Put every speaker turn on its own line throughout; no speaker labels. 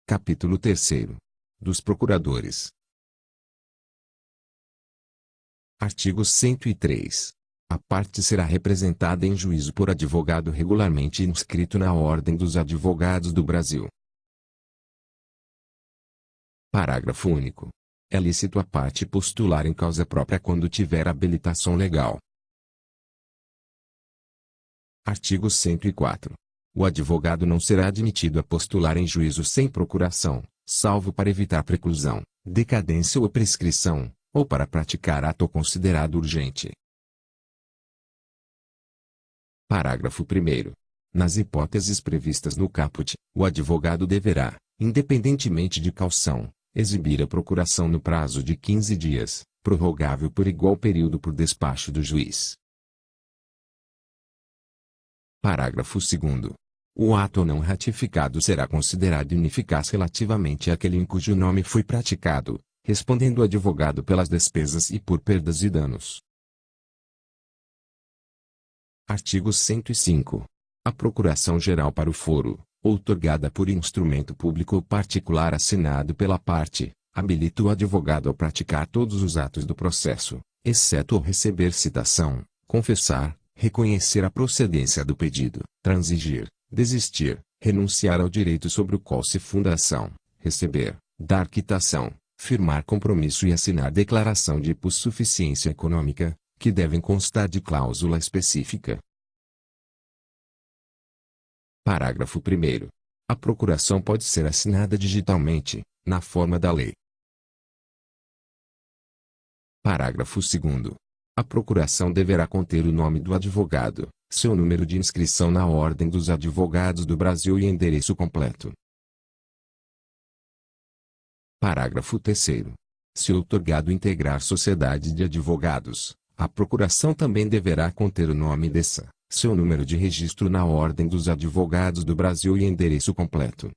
Capítulo 3º. Dos procuradores. Artigo 103. A parte será representada em juízo por advogado regularmente inscrito na Ordem dos Advogados do Brasil. Parágrafo único. É lícito a parte postular em causa própria quando tiver habilitação legal. Artigo 104. O advogado não será admitido a postular em juízo sem procuração, salvo para evitar preclusão, decadência ou prescrição, ou para praticar ato considerado urgente. Parágrafo 1º. Nas hipóteses previstas no caput, o advogado deverá, independentemente de caução, exibir a procuração no prazo de 15 dias, prorrogável por igual período por despacho do juiz. Parágrafo 2º. O ato não ratificado será considerado ineficaz relativamente àquele em cujo nome foi praticado, respondendo o advogado pelas despesas e por perdas e danos. Artigo 105. A procuração geral para o foro, outorgada por instrumento público ou particular assinado pela parte, habilita o advogado a praticar todos os atos do processo, exceto o receber citação, confessar, reconhecer a procedência do pedido, transigir, desistir, renunciar ao direito sobre o qual se funda a ação, receber, dar quitação, firmar compromisso e assinar declaração de hipossuficiência econômica, que devem constar de cláusula específica. Parágrafo 1º. A procuração pode ser assinada digitalmente, na forma da lei. Parágrafo 2º. A procuração deverá conter o nome do advogado, seu número de inscrição na Ordem dos Advogados do Brasil e endereço completo. Parágrafo 3º. Se outorgado integrar sociedade de advogados, a procuração também deverá conter o nome dessa, seu número de registro na Ordem dos Advogados do Brasil e endereço completo.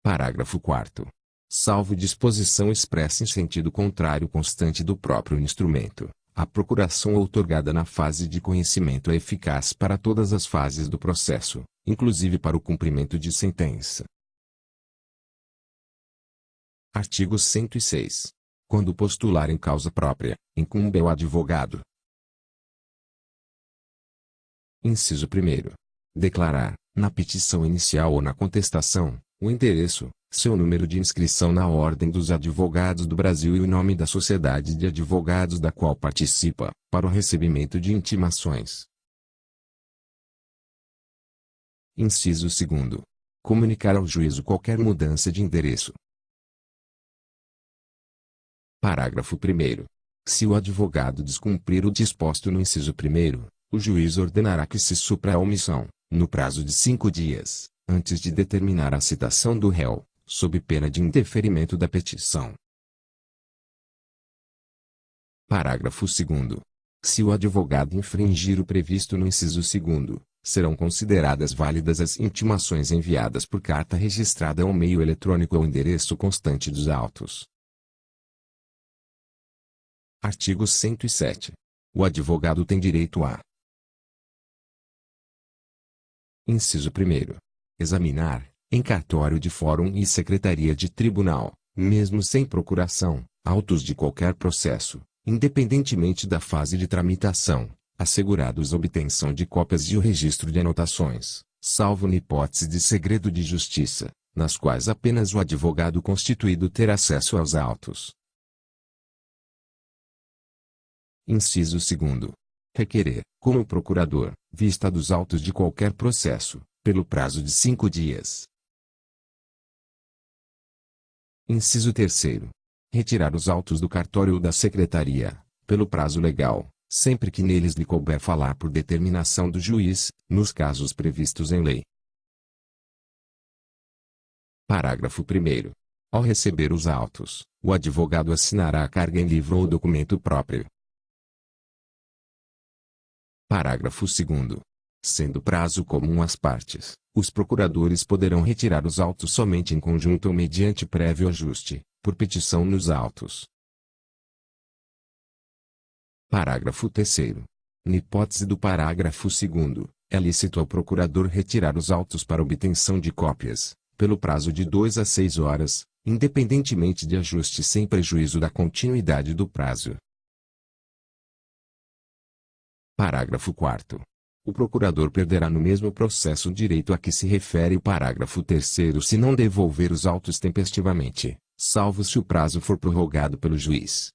Parágrafo 4º. Salvo disposição expressa em sentido contrário constante do próprio instrumento, a procuração outorgada na fase de conhecimento é eficaz para todas as fases do processo, inclusive para o cumprimento de sentença. Artigo 106. Quando postular em causa própria, incumbe ao advogado. Inciso 1º. Declarar, na petição inicial ou na contestação, o endereço, seu número de inscrição na Ordem dos Advogados do Brasil e o nome da sociedade de advogados da qual participa, para o recebimento de intimações. Inciso 2º. Comunicar ao juízo qualquer mudança de endereço. Parágrafo 1º. Se o advogado descumprir o disposto no inciso 1º, o juiz ordenará que se supra a omissão, no prazo de 5 dias, antes de determinar a citação do réu, sob pena de indeferimento da petição. Parágrafo 2º. Se o advogado infringir o previsto no inciso 2º, serão consideradas válidas as intimações enviadas por carta registrada ao meio eletrônico ou endereço constante dos autos. Artigo 107. O advogado tem direito a: Inciso 1º. Examinar, em cartório de fórum e secretaria de tribunal, mesmo sem procuração, autos de qualquer processo, independentemente da fase de tramitação, assegurados a obtenção de cópias e o registro de anotações, salvo na hipótese de segredo de justiça, nas quais apenas o advogado constituído terá acesso aos autos. Inciso 2º. Requerer, como procurador, vista dos autos de qualquer processo, pelo prazo de 5 dias. Inciso 3º. Retirar os autos do cartório ou da secretaria, pelo prazo legal, sempre que neles lhe couber falar por determinação do juiz, nos casos previstos em lei. Parágrafo 1º. Ao receber os autos, o advogado assinará a carga em livro ou documento próprio. Parágrafo 2º. Sendo prazo comum às partes, os procuradores poderão retirar os autos somente em conjunto ou mediante prévio ajuste, por petição nos autos. Parágrafo 3º. Na hipótese do parágrafo 2º, É lícito ao procurador retirar os autos para obtenção de cópias, pelo prazo de 2 a 6 horas, independentemente de ajuste sem prejuízo da continuidade do prazo. Parágrafo 4º. O procurador perderá no mesmo processo o direito a que se refere o parágrafo 3º se não devolver os autos tempestivamente, salvo se o prazo for prorrogado pelo juiz.